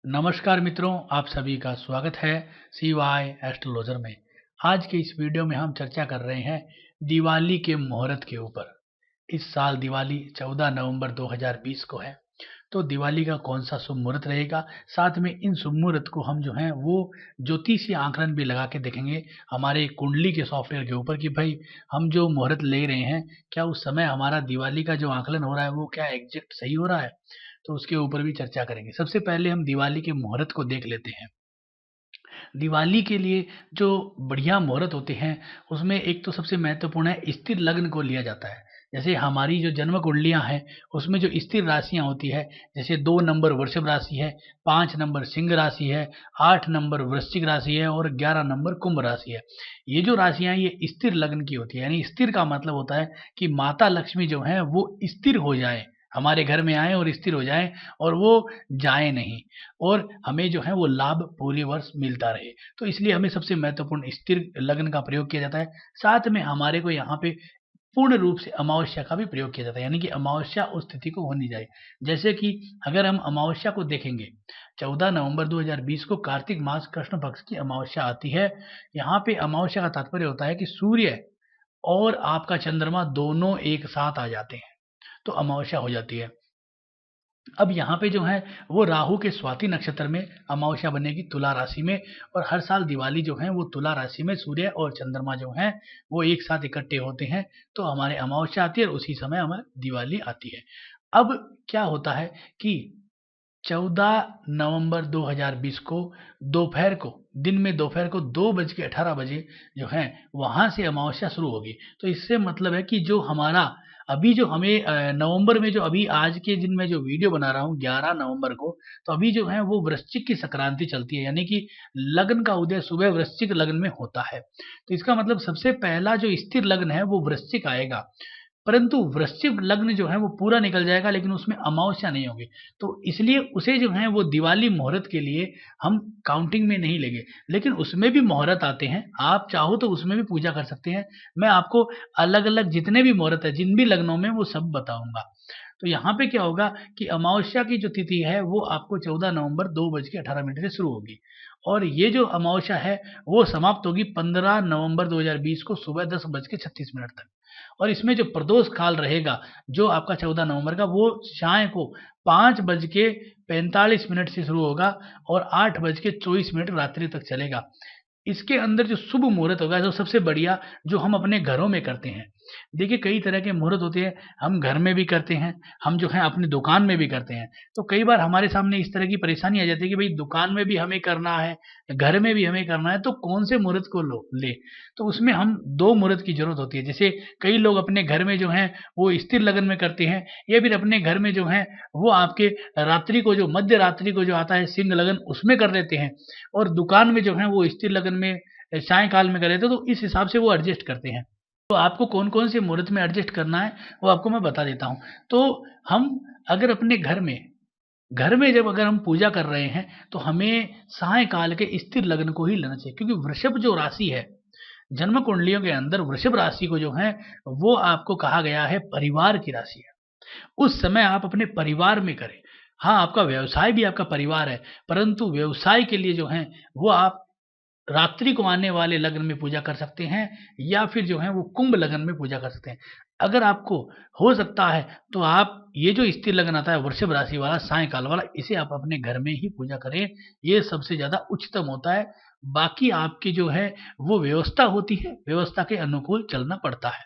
नमस्कार मित्रों, आप सभी का स्वागत है CY एस्ट्रोलॉजर में। आज के इस वीडियो में हम चर्चा कर रहे हैं दिवाली के मुहूर्त के ऊपर। इस साल दिवाली 14 नवंबर 2020 को है, तो दिवाली का कौन सा शुभ मुहूर्त रहेगा। साथ में इन शुभ मुहूर्त को हम जो है वो ज्योतिषीय आंकलन भी लगा के देखेंगे हमारे कुंडली के सॉफ्टवेयर के ऊपर कि भाई हम जो मुहूर्त ले रहे हैं, क्या उस समय हमारा दिवाली का जो आंकलन हो रहा है वो क्या एग्जैक्ट सही हो रहा है। तो उसके ऊपर भी चर्चा करेंगे। सबसे पहले हम दिवाली के मुहूर्त को देख लेते हैं। दिवाली के लिए जो बढ़िया मुहूर्त होते हैं, उसमें एक तो सबसे महत्वपूर्ण है स्थिर लग्न को लिया जाता है। जैसे हमारी जो जन्म कुंडलियाँ हैं, उसमें जो स्थिर राशियाँ होती है, जैसे 2 नंबर वृषभ राशि है, 5 नंबर सिंह राशि है, 8 नंबर वृश्चिक राशि है और 11 नंबर कुंभ राशि है। ये जो राशियाँ हैं, ये स्थिर लग्न की होती है। यानी स्थिर का मतलब होता है कि माता लक्ष्मी जो हैं, वो स्थिर हो जाएँ, हमारे घर में आएँ और स्थिर हो जाएँ और वो जाएँ नहीं, और हमें जो है वो लाभ पूरे वर्ष मिलता रहे। तो इसलिए हमें सबसे महत्वपूर्ण स्थिर लग्न का प्रयोग किया जाता है। साथ में हमारे को यहाँ पे पूर्ण रूप से अमावस्या का भी प्रयोग किया जाता है, यानी कि अमावस्या उस तिथि को होनी चाहिए। जैसे कि अगर हम अमावस्या को देखेंगे, 14 नवंबर 2020 को कार्तिक मास कृष्ण पक्ष की अमावस्या आती है। यहाँ पे अमावस्या का तात्पर्य होता है कि सूर्य और आपका चंद्रमा दोनों एक साथ आ जाते हैं, तो अमावस्या हो जाती है। अब यहाँ पे जो है वो राहु के स्वाति नक्षत्र में अमावस्या बनेगी तुला राशि में, और हर साल दिवाली जो है वो तुला राशि में सूर्य और चंद्रमा जो हैं वो एक साथ इकट्ठे होते हैं, तो हमारे अमावस्या आती है और उसी समय हमारी दिवाली आती है। अब क्या होता है कि 14 नवंबर 2020 को दोपहर को, दिन में दोपहर को 2:18 बजे जो है वहाँ से अमावस्या शुरू होगी। तो इससे मतलब है कि जो हमारा अभी जो हमें नवंबर में जो अभी आज के दिन में जो वीडियो बना रहा हूँ 11 नवंबर को, तो अभी जो है वो वृश्चिक की संक्रांति चलती है, यानी कि लग्न का उदय सुबह वृश्चिक लग्न में होता है। तो इसका मतलब सबसे पहला जो स्थिर लग्न है वो वृश्चिक आएगा, परंतु वृश्चिक लग्न जो है वो पूरा निकल जाएगा, लेकिन उसमें अमावस्या नहीं होगी। तो इसलिए उसे जो है वो दिवाली मुहूर्त के लिए हम काउंटिंग में नहीं लेंगे, लेकिन उसमें भी मुहूर्त आते हैं। आप चाहो तो उसमें भी पूजा कर सकते हैं। मैं आपको अलग-अलग जितने भी मुहूर्त है, जिन भी लग्नों में, वो सब बताऊँगा। तो यहाँ पे क्या होगा कि अमावस्या की जो तिथि है वो आपको 14 नवंबर 2:18 से शुरू होगी, और ये जो अमावस्या है वो समाप्त होगी 15 नवंबर 2020 को सुबह 10:36 तक। और इसमें जो प्रदोष काल रहेगा, जो आपका 14 नवंबर का, वो साय को 5:45 से शुरू होगा और 8:24 रात्रि तक चलेगा। इसके अंदर जो शुभ मुहूर्त होगा, जो सबसे बढ़िया, जो हम अपने घरों में करते हैं। देखिए कई तरह के मुहूर्त होते हैं, हम घर में भी करते हैं, हम जो है अपनी दुकान में भी करते हैं। तो कई बार हमारे सामने इस तरह की परेशानी आ जाती है कि भाई दुकान में भी हमें करना है, घर में भी हमें करना है, तो कौन से मुहूर्त को ले। तो उसमें हम 2 मुहूर्त की ज़रूरत होती है। जैसे कई लोग अपने घर में जो हैं वो स्थिर लगन में करते हैं, या फिर अपने घर में जो है वो आपके रात्रि को, जो मध्य रात्रि को जो आता है सिंह लगन, उसमें कर लेते हैं, और दुकान में जो है वो स्थिर लगन में सायंकाल में कर लेते हैं। तो इस हिसाब से वो एडजस्ट करते हैं। तो आपको कौन-कौन से मुहूर्त में एडजस्ट करना है, वो आपको मैं बता देता हूँ। तो हम अगर अपने घर में जब अगर हम पूजा कर रहे हैं, तो हमें सायंकाल के स्थिर लग्न को ही लेना चाहिए, क्योंकि वृषभ जो राशि है, जन्म कुंडलियों के अंदर वृषभ राशि को जो है वो आपको कहा गया है परिवार की राशि है। उस समय आप अपने परिवार में करें। हाँ, आपका व्यवसाय भी आपका परिवार है, परंतु व्यवसाय के लिए जो है वो आप रात्रि को आने वाले लग्न में पूजा कर सकते हैं, या फिर जो है वो कुंभ लग्न में पूजा कर सकते हैं। अगर आपको हो सकता है तो आप ये जो स्थिर लग्न आता है वृषभ राशि वाला सायंकाल वाला, इसे आप अपने घर में ही पूजा करें। ये सबसे ज़्यादा उच्चतम होता है। बाकी आपकी जो है वो व्यवस्था होती है, व्यवस्था के अनुकूल चलना पड़ता है।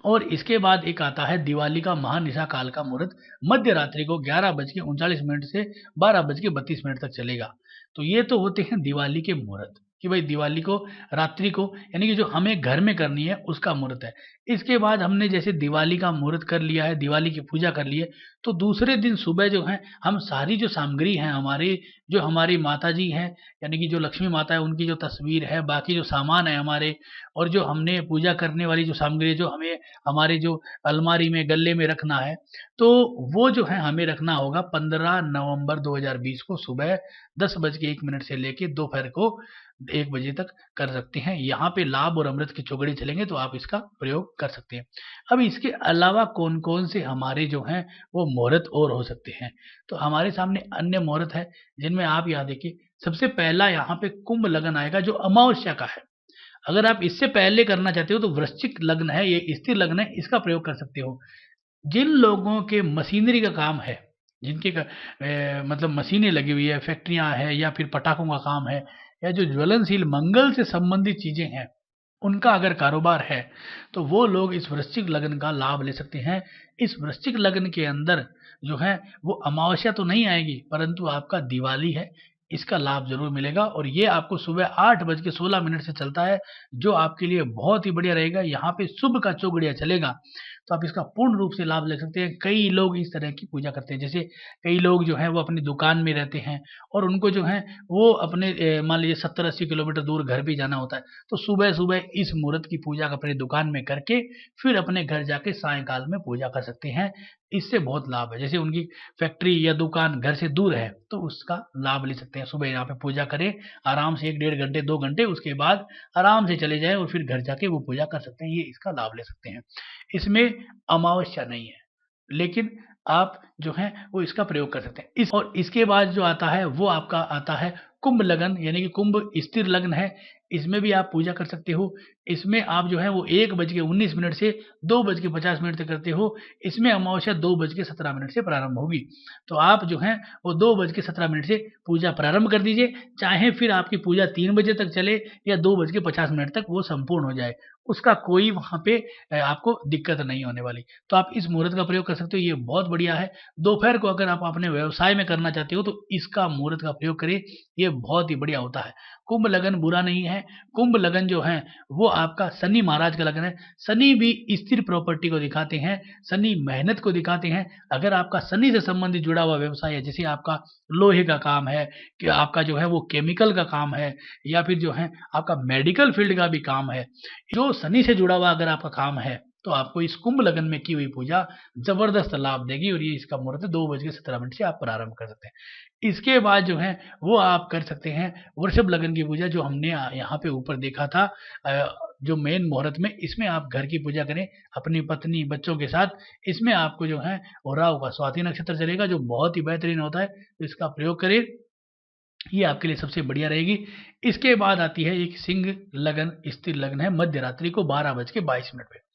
और इसके बाद एक आता है दिवाली का महानिशा काल का मुहूर्त, मध्य रात्रि को 11:39 से 12:32 तक चलेगा। तो ये तो होते हैं दिवाली के मुहूर्त, कि भाई दिवाली को, रात्रि को, यानी कि जो हमें घर में करनी है उसका मुहूर्त है। इसके बाद हमने जैसे दिवाली का मुहूर्त कर लिया है, दिवाली की पूजा कर ली है, तो दूसरे दिन सुबह जो है हम सारी जो सामग्री है हमारी, जो हमारी माता जी हैं, यानी कि जो लक्ष्मी माता है उनकी जो तस्वीर है, बाकी जो सामान है हमारे, और जो हमने पूजा करने वाली जो सामग्री है, जो हमें हमारे जो अलमारी में, गल्ले में रखना है, तो वो जो है हमें रखना होगा 15 नवंबर 2020 को सुबह 10:01 से लेके दोपहर को 1 बजे तक कर सकते हैं। यहाँ पे लाभ और अमृत की चौगड़ी चलेंगे, तो आप इसका प्रयोग कर सकते हैं। अब इसके अलावा कौन-कौन से हमारे जो हैं वो मुहूर्त और हो सकते हैं? तो हमारे सामने अन्य मुहूर्त है जिनमें आप यहाँ देखिए, सबसे पहला यहाँ पे कुंभ लगन आएगा जो अमावस्या का है। अगर आप इससे पहले करना चाहते हो तो वृश्चिक लग्न है, ये स्थिर लग्न है, इसका प्रयोग कर सकते हो। जिन लोगों के मशीनरी का काम है, जिनके मतलब मशीनें लगी हुई है, फैक्ट्रियाँ हैं या फिर पटाखों का काम है या जो ज्वलनशील मंगल से संबंधित चीज़ें हैं, उनका अगर कारोबार है, तो वो लोग इस वृश्चिक लग्न का लाभ ले सकते हैं। इस वृश्चिक लग्न के अंदर जो है वो अमावस्या तो नहीं आएगी, परंतु आपका दिवाली है, इसका लाभ ज़रूर मिलेगा और ये आपको सुबह 8:16 से चलता है, जो आपके लिए बहुत ही बढ़िया रहेगा। यहाँ पे शुभ का चौघड़िया चलेगा, तो आप इसका पूर्ण रूप से लाभ ले सकते हैं। कई लोग इस तरह की पूजा करते हैं, जैसे कई लोग जो हैं वो अपनी दुकान में रहते हैं और उनको जो है वो अपने मान लीजिए 70-80 किलोमीटर दूर घर भी जाना होता है, तो सुबह-सुबह इस मुहूर्त की पूजा अपनी दुकान में करके फिर अपने घर जाके सायंकाल में पूजा कर सकते हैं। इससे बहुत लाभ है। जैसे उनकी फैक्ट्री या दुकान घर से दूर है, तो उसका लाभ ले सकते हैं। सुबह यहाँ पे पूजा करें, आराम से 1 डेढ़ घंटे, 2 घंटे, उसके बाद आराम से चले जाएँ और फिर घर जाके वो पूजा कर सकते हैं। ये इसका लाभ ले सकते हैं। इसमें अमावस्या नहीं है, लेकिन आप जो हैं वो इसका प्रयोग कर सकते हैं। इसके बाद जो आता है वो आपका आता है कुंभ लगन, यानी कि कुंभ स्थिर लग्न है, इसमें भी आप पूजा कर सकते हो। इसमें आप जो है वो 1:19 से 2:50 तक करते हो। इसमें अमावस्या 2:17 से प्रारंभ होगी। तो आप जो हैं वो 2:17 से पूजा प्रारंभ कर दीजिए, चाहे फिर आपकी पूजा 3 बजे तक चले या 2:50 तक वो संपूर्ण हो जाए। उसका कोई वहाँ पे आपको दिक्कत नहीं होने वाली। तो आप इस मुहूर्त का प्रयोग कर सकते हो, ये बहुत बढ़िया है। दोपहर को अगर आप अपने व्यवसाय में करना चाहते हो तो इसका मुहूर्त का प्रयोग करें, ये बहुत ही बढ़िया होता है। कुंभ लगन बुरा नहीं है, कुंभ लगन जो है वो आपका शनि महाराज का लगन है। शनि भी स्थिर प्रॉपर्टी को दिखाते हैं, शनि मेहनत को दिखाते हैं। अगर आपका शनि से संबंधित जुड़ा हुआ व्यवसाय है, जैसे आपका लोहे का काम है, कि आपका जो है वो केमिकल का काम है या फिर जो है आपका मेडिकल फील्ड का भी काम है, जो शनि से जुड़ा हुआ अगर आपका काम है, तो आपको इस कुंभ लगन में की हुई पूजा ज़बरदस्त लाभ देगी और ये इसका मुहूर्त 2:17 से आप प्रारंभ कर सकते हैं। इसके बाद जो है वो आप कर सकते हैं वृषभ लगन की पूजा, जो हमने यहाँ पे ऊपर देखा था। जो मेन मुहूर्त में इसमें आप घर की पूजा करें अपनी पत्नी, बच्चों के साथ। इसमें आपको जो है वो राहु का स्वाति नक्षत्र चलेगा, जो बहुत ही बेहतरीन होता है, तो इसका प्रयोग करें, ये आपके लिए सबसे बढ़िया रहेगी। इसके बाद आती है एक सिंह लगन, स्थिर लग्न है, मध्य रात्रि को 12:22 पे।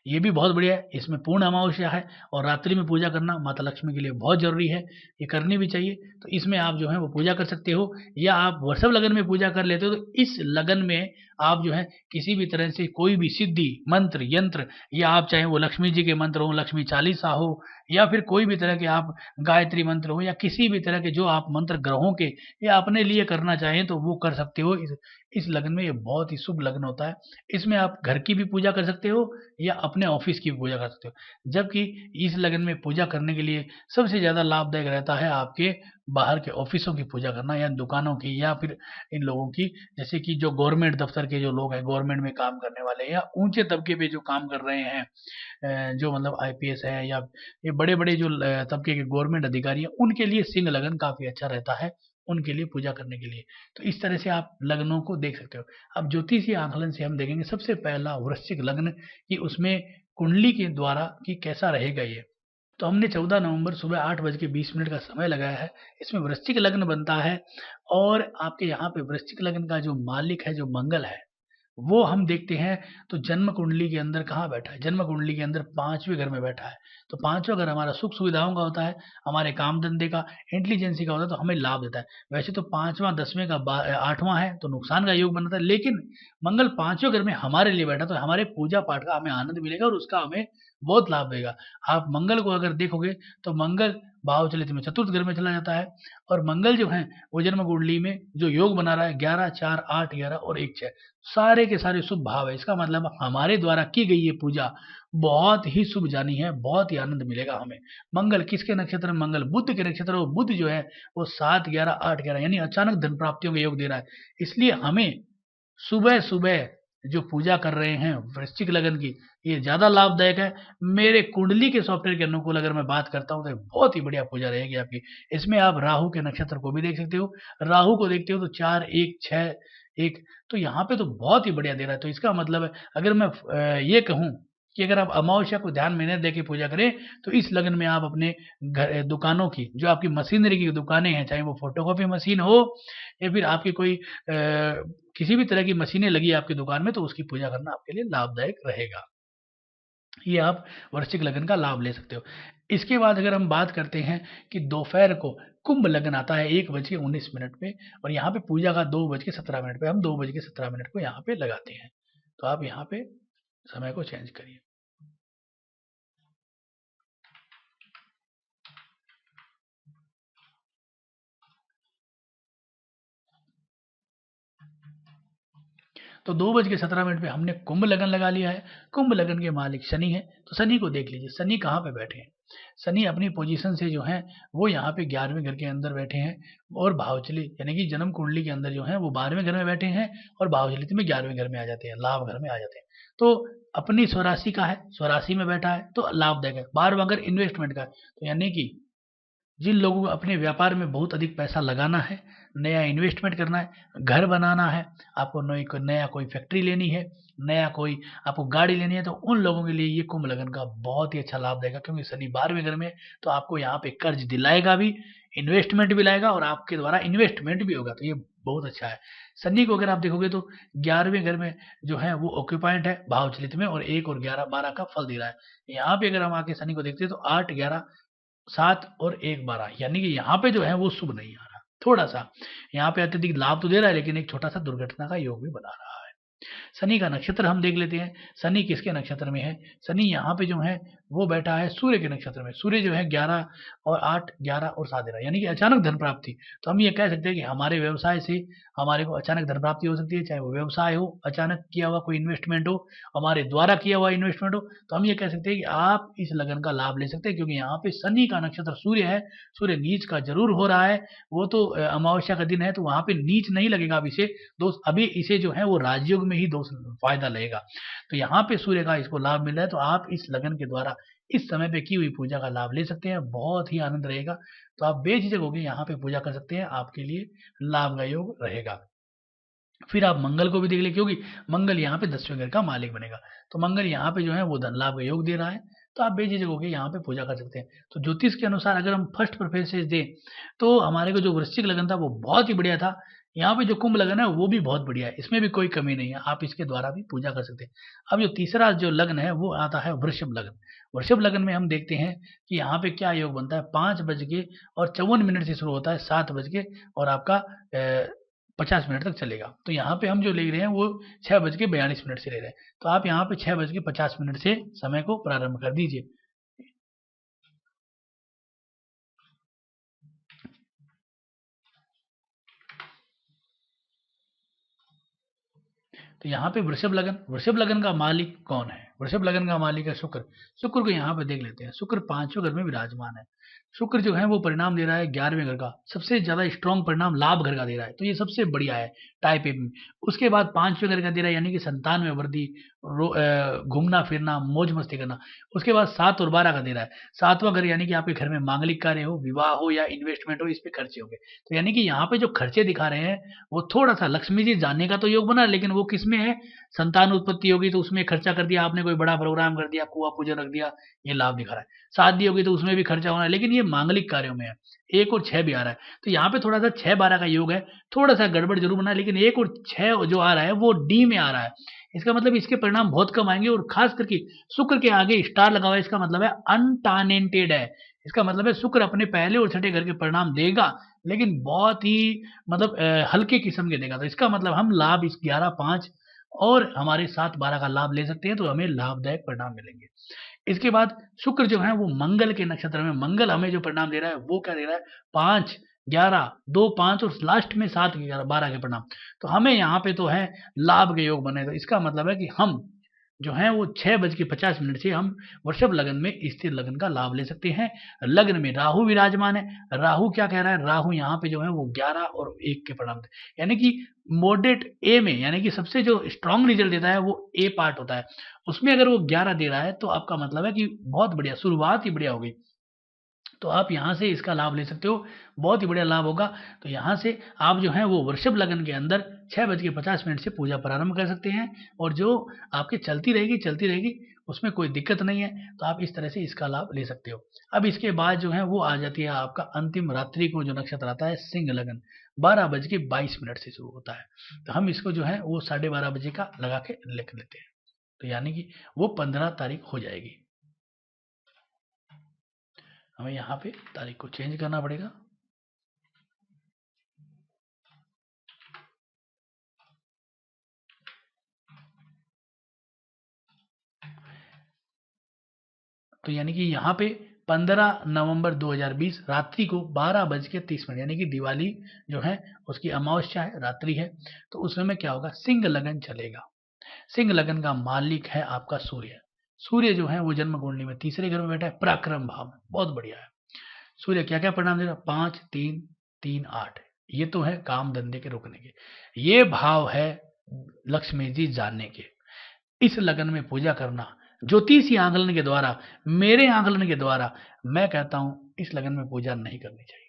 ये भी बहुत बढ़िया है, इसमें पूर्ण अमावस्या है और रात्रि में पूजा करना माता लक्ष्मी के लिए बहुत ज़रूरी है, ये करनी भी चाहिए। तो इसमें आप जो है वो पूजा कर सकते हो, या आप वृषभ लगन में पूजा कर लेते हो तो इस लगन में आप जो है किसी भी तरह से कोई भी सिद्धि, मंत्र, यंत्र, या आप चाहे वो लक्ष्मी जी के मंत्र हो, लक्ष्मी चालीसा हो, या फिर कोई भी तरह के आप गायत्री मंत्र हो, या किसी भी तरह के जो आप मंत्र ग्रहों के या अपने लिए करना चाहें तो वो कर सकते हो। इस लगन में ये बहुत ही शुभ लगन होता है। इसमें आप घर की भी पूजा कर सकते हो या अपने ऑफिस की भी पूजा कर सकते हो। जबकि इस लगन में पूजा करने के लिए सबसे ज़्यादा लाभदायक रहता है आपके बाहर के ऑफिसों की पूजा करना, या दुकानों की, या फिर इन लोगों की, जैसे कि जो गवर्नमेंट दफ्तर के जो लोग हैं, गवर्नमेंट में काम करने वाले, या ऊंचे तबके पे जो काम कर रहे हैं, जो मतलब आईपीएस है, या ये बड़े-बड़े जो तबके के गवर्नमेंट अधिकारी हैं, उनके लिए सिंह लगन काफ़ी अच्छा रहता है, उनके लिए पूजा करने के लिए। तो इस तरह से आप लग्नों को देख सकते हो। अब ज्योतिषीय आकलन से हम देखेंगे सबसे पहला वृश्चिक लग्न, कि उसमें कुंडली के द्वारा कि कैसा रहेगा ये। तो हमने 14 नवंबर सुबह 8:20 का समय लगाया है। इसमें वृश्चिक लग्न बनता है और आपके यहाँ पे वृश्चिक लग्न का जो मालिक है, जो मंगल है, वो हम देखते हैं तो जन्म कुंडली के अंदर कहाँ बैठा है? जन्म कुंडली के अंदर 5वें घर में बैठा है। तो 5वां घर हमारा सुख-सुविधाओं का होता है, हमारे काम-धंधे का, इंटेलिजेंसी का होता है, तो हमें लाभ देता है। वैसे तो 5वां 10वें का 8वां है, तो नुकसान का योग बनाता है, लेकिन मंगल 5वें घर में हमारे लिए बैठा, तो हमारे पूजा-पाठ का हमें आनंद मिलेगा और उसका हमें बहुत लाभ देगा। आप मंगल को अगर देखोगे, तो मंगल भाव चलित में चतुर्थ घर में चला जाता है और मंगल जो है, वो जन्म कुंडली में जो योग बना रहा है 11, 4, 8, 11 और 1, 6, सारे के सारे शुभ भाव है। इसका मतलब हमारे द्वारा की गई ये पूजा बहुत ही शुभ जानी है, बहुत ही आनंद मिलेगा हमें। मंगल किसके नक्षत्र में? मंगल बुध के नक्षत्र में, और बुध जो है वो 7, 11, 8, 11 यानी अचानक धन प्राप्तियों का योग दे रहा है। इसलिए हमें सुबह-सुबह जो पूजा कर रहे हैं वृश्चिक लगन की, ये ज़्यादा लाभदायक है। मेरे कुंडली के सॉफ्टवेयर के अनुकूल अगर मैं बात करता हूँ तो ये बहुत ही बढ़िया पूजा रहेगी आपकी। इसमें आप राहु के नक्षत्र को भी देख सकते हो। राहु को देखते हो तो 4, 1, 6, 1, तो यहाँ पे तो बहुत ही बढ़िया दे रहा है। तो इसका मतलब है, अगर मैं ये कहूँ कि अगर आप अमावस्या को ध्यान में न दे के पूजा करें तो इस लग्न में आप अपने घर दुकानों की, जो आपकी मशीनरी की दुकानें हैं, चाहे वो फोटोकॉपी मशीन हो या फिर आपकी कोई किसी भी तरह की मशीनें लगी है आपकी दुकान में, तो उसकी पूजा करना आपके लिए लाभदायक रहेगा। ये आप वृश्चिक लगन का लाभ ले सकते हो। इसके बाद अगर हम बात करते हैं कि दोपहर को कुंभ लगन आता है 1:19 पे, और यहाँ पे पूजा का 2:17 पे, हम 2:17 को यहाँ पे लगाते हैं। तो आप यहाँ पे समय को चेंज करिए। तो 2:17 पे हमने कुंभ लगन लगा लिया है। कुंभ लगन के मालिक शनि है, तो शनि को देख लीजिए, शनि कहाँ पे बैठे हैं। शनि अपनी पोजीशन से जो है वो यहाँ पे 11वें घर के अंदर बैठे हैं, और भावचली यानी कि जन्म कुंडली के अंदर जो है वो 12वें घर में बैठे हैं, और भावचलित में 11वें घर में आ जाते हैं, लाभ घर में आ जाते हैं। तो अपनी स्वराशि का है, स्वराशि में बैठा है तो लाभदायक है। 12वां घर इन्वेस्टमेंट का है, तो यानी कि जिन लोगों को अपने व्यापार में बहुत अधिक पैसा लगाना है, नया इन्वेस्टमेंट करना है, घर बनाना है, आपको नया कोई फैक्ट्री लेनी है, नया कोई आपको गाड़ी लेनी है, तो उन लोगों के लिए ये कुंभ लगन का बहुत ही अच्छा लाभ देगा, क्योंकि शनि 12वें घर में है, तो आपको यहाँ पे कर्ज दिलाएगा भी, इन्वेस्टमेंट भी लाएगा, और आपके द्वारा इन्वेस्टमेंट भी होगा, तो ये बहुत अच्छा है। शनि को अगर आप देखोगे तो 11वें घर में जो है वो ऑक्यूपाइंट है भावचलित में, और 1 और 11 12 का फल दे रहा है। यहाँ पे अगर हम आके शनि को देखते हैं तो 8 11 7 और 1 12, यानी कि यहाँ पे जो है वो शुभ नहीं आ रहा, थोड़ा सा यहाँ पे अत्यधिक लाभ तो दे रहा है, लेकिन एक छोटा सा दुर्घटना का योग भी बना रहा है। शनि का नक्षत्र हम देख लेते हैं, शनि किसके नक्षत्र में है। शनि यहाँ पे जो है वो बैठा है सूर्य के नक्षत्र में। सूर्य जो है 11 और 8 11 और 7 11, यानी कि अचानक धन प्राप्ति। तो हम ये कह सकते हैं कि हमारे व्यवसाय से हमारे को अचानक धन प्राप्ति हो सकती है, चाहे वो व्यवसाय हो, अचानक किया हुआ कोई इन्वेस्टमेंट हो, हमारे द्वारा किया हुआ इन्वेस्टमेंट हो, तो हम ये कह सकते हैं कि आप इस लगन का लाभ ले सकते हैं, क्योंकि यहाँ पे शनि का नक्षत्र सूर्य है। सूर्य नीच का जरूर हो रहा है, वो तो अमावस्या का दिन है, तो वहां पे नीच नहीं लगेगा अब इसे दोस्त, अभी इसे जो है वो राजयोग में ही दोस्त फायदा लगेगा। तो यहाँ पे सूर्य का इसको लाभ मिल रहा है, तो आप इस लगन के द्वारा इस समय पे की हुई पूजा का लाभ ले सकते हैं, बहुत ही आनंद रहेगा। तो आप बेझिझक होकर यहाँ पे पूजा कर सकते हैं, आपके लिए लाभ का योग रहेगा। फिर आप मंगल को भी देख लें, क्योंकि मंगल यहाँ पे 10वें घर का मालिक बनेगा, तो मंगल यहाँ पे जो है वो धन लाभ का योग दे रहा है, तो आप बेझिझक होकर यहाँ पे पूजा कर सकते हैं। तो ज्योतिष के अनुसार अगर हम फर्स्ट प्रेफरेंस दें, तो हमारे को जो वृश्चिक लगन था वो बहुत ही बढ़िया था। यहाँ पे जो कुंभ लगन है वो भी बहुत बढ़िया है, इसमें भी कोई कमी नहीं है, आप इसके द्वारा भी पूजा कर सकते हैं। अब जो तीसरा जो लग्न है वो आता है वृषभ लगन। वृषभ लगन में हम देखते हैं कि यहाँ पे क्या योग बनता है, 5:54 से शुरू होता है, 7 बज के और आपका 50 मिनट तक चलेगा। तो यहाँ पे हम जो ले रहे हैं वो 6:42 से ले रहे हैं, तो आप यहाँ पे 6:50 से समय को प्रारंभ कर दीजिए। तो यहाँ पे वृषभ लगन का मालिक कौन है? वृषभ लगन का मालिक है शुक्र। शुक्र को यहाँ पे देख लेते हैं, शुक्र 5वें घर में विराजमान है। शुक्र जो है वो परिणाम दे रहा है 11वें घर का, सबसे ज्यादा स्ट्रॉन्ग परिणाम लाभ घर का दे रहा है, तो ये सबसे बढ़िया है टाइप ए में। उसके बाद 5वें घर का दे रहा है, यानी कि संतान में वृद्धि, घूमना फिरना, मौज मस्ती करना। उसके बाद 7 और 12 का दे रहा है, 7वां घर यानी कि आपके घर में मांगलिक कार्य हो, विवाह हो या इन्वेस्टमेंट हो, इस पे खर्चे होंगे। तो यानी कि यहाँ पे जो खर्चे दिखा रहे हैं वो थोड़ा सा लक्ष्मी जी जाने का तो योग बना, लेकिन वो किसमें है, संतान उत्पत्ति होगी तो उसमें खर्चा कर दिया आपने, कोई बड़ा प्रोग्राम कर दिया, कुआं पूजन रख दिया, ये लाभ दिखा रहा है। शादी होगी तो उसमें भी खर्चा होना है, लेकिन ये मांगलिक कार्यों में है। 1 और 6 भी आ रहा है, तो यहाँ पे थोड़ा सा 6-12 का योग है, थोड़ा सा गड़बड़ जरूर बना है, लेकिन 1 और 6 जो आ रहा है वो डी में आ रहा है। इसका मतलब इसके परिणाम बहुत कम आएंगे, और खास करके शुक्र के आगे स्टार लगा हुआ है, इसका मतलब है अनटालेंटेड है। इसका मतलब है शुक्र अपने पहले और छठे घर के परिणाम देगा, लेकिन बहुत ही मतलब हल्के किस्म के देगा। तो इसका मतलब हम लाभ इस 11 5 और हमारे 7 12 का लाभ ले सकते हैं, तो हमें लाभदायक परिणाम मिलेंगे। इसके बाद शुक्र जो है वो मंगल के नक्षत्र में, मंगल हमें जो परिणाम दे रहा है वो क्या दे रहा है, 5 11 2 5 और लास्ट में 7 11 12 के परिणाम। तो हमें यहाँ पे तो है लाभ के योग बने, तो इसका मतलब है कि हम जो है वो 6:50 से हम वृषभ लगन में स्थिर लगन का लाभ ले सकते हैं। लग्न में राहु विराजमान है, राहु क्या कह रहा है, राहु यहाँ पे जो है वो 11 और 1 के परिणाम, यानी कि मॉडरेट ए में, यानी कि सबसे जो स्ट्रॉन्ग रिजल्ट देता है वो ए पार्ट होता है, उसमें अगर वो 11 दे रहा है तो आपका मतलब है कि बहुत बढ़िया, शुरुआत ही बढ़िया हो गई। तो आप यहाँ से इसका लाभ ले सकते हो, बहुत ही बढ़िया लाभ होगा। तो यहाँ से आप जो है वो वृषभ लगन के अंदर 6:50 से पूजा प्रारंभ कर सकते हैं, और जो आपकी चलती रहेगी, उसमें कोई दिक्कत नहीं है। तो आप इस तरह से इसका लाभ ले सकते हो। अब इसके बाद जो है वो आ जाती है आपका अंतिम रात्रि को जो नक्षत्र आता है सिंह लगन, 12:22 से शुरू होता है। तो हम इसको जो है वो 12:30 बजे का लगा के लिख लेते हैं। तो यानी कि वो 15 तारीख हो जाएगी। हमें यहाँ पे तारीख को चेंज करना पड़ेगा। तो यानी कि यहाँ पे 15 नवंबर 2020 रात्रि को 12:30 यानी कि दिवाली जो है उसकी अमावस्या है, रात्रि है। तो उस समय क्या होगा, सिंह लगन चलेगा। सिंह लगन का मालिक है आपका सूर्य। सूर्य जो है वो जन्म कुंडली में तीसरे घर में बैठा है, पराक्रम भाव में, बहुत बढ़िया है। सूर्य क्या क्या परिणाम दे रहा है, 5 3 3 8, ये तो है काम धंधे के रुकने के। ये भाव है लक्ष्मी जी जानने के। इस लगन में पूजा करना ज्योतिषी आंकलन के द्वारा, मेरे आंकलन के द्वारा, मैं कहता हूं इस लगन में पूजा नहीं करनी चाहिए।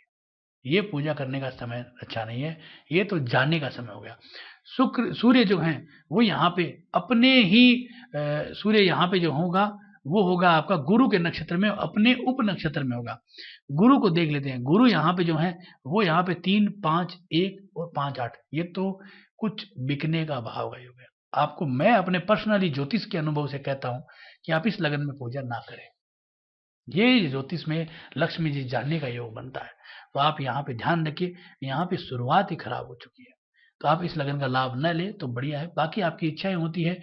ये पूजा करने का समय अच्छा नहीं है, ये तो जानने का समय हो गया। शुक्र सूर्य जो है वो यहाँ पे अपने ही सूर्य यहाँ पे जो होगा वो होगा आपका गुरु के नक्षत्र में, अपने उप नक्षत्र में होगा। गुरु को देख लेते हैं। गुरु यहाँ पे जो है वो यहाँ पे 3 5 1 और 5 8, ये तो कुछ बिकने का भाव का योग है। आपको मैं अपने पर्सनली ज्योतिष के अनुभव से कहता हूँ कि आप इस लगन में पूजा ना करें। ये ज्योतिष में लक्ष्मी जी जानने का योग बनता है। तो आप यहाँ पे ध्यान रखिए, यहाँ पे शुरुआत ही खराब हो चुकी है। तो आप इस लगन का लाभ न लें तो बढ़िया है। बाकी आपकी इच्छाएं होती है,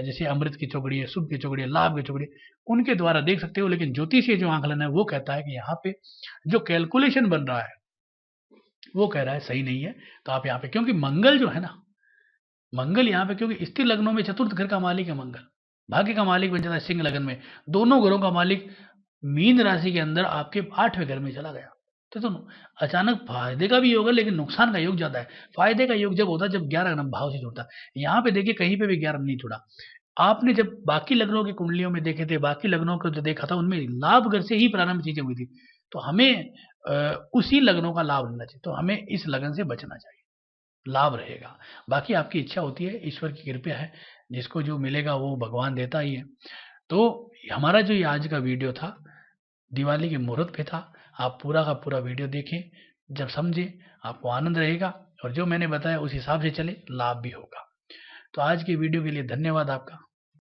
जैसे अमृत की चौकड़ी है, शुभ की चौकड़ी है, लाभ की चौकड़ी है, उनके द्वारा देख सकते हो। लेकिन ज्योतिषीय जो आंकलन है वो कहता है कि यहाँ पे जो कैलकुलेशन बन रहा है वो कह रहा है सही नहीं है। तो आप यहाँ पे, क्योंकि मंगल जो है ना, मंगल यहाँ पे क्योंकि स्थिर लग्नों में चतुर्थ घर का मालिक है मंगल, भाग्य का मालिक बन जाता है सिंह लगन में। दोनों घरों का मालिक मीन राशि के अंदर आपके 8वें घर में चला गया। तो दोनों अचानक फायदे का भी होगा, लेकिन नुकसान का योग ज्यादा है। फायदे का योग जब होता है जब 11 नंबर भाव से जुड़ता है। यहाँ पे देखिए कहीं पे भी 11 नहीं जुड़ा। आपने जब बाकी लग्नों की कुंडलियों में देखे थे, बाकी लग्नों को जो देखा था, उनमें लाभ घर से ही प्रारंभ चीजें हुई थी। तो हमें उसी लग्नों का लाभ लेना चाहिए। तो हमें इस लगन से बचना चाहिए, लाभ रहेगा। बाकी आपकी इच्छा होती है, ईश्वर की कृपा है, जिसको जो मिलेगा वो भगवान देता ही है। तो हमारा जो ये आज का वीडियो था दिवाली के मुहूर्त पे था। आप पूरा का पूरा वीडियो देखें, जब समझें आपको आनंद रहेगा, और जो मैंने बताया उस हिसाब से चले, लाभ भी होगा। तो आज की वीडियो के लिए धन्यवाद आपका।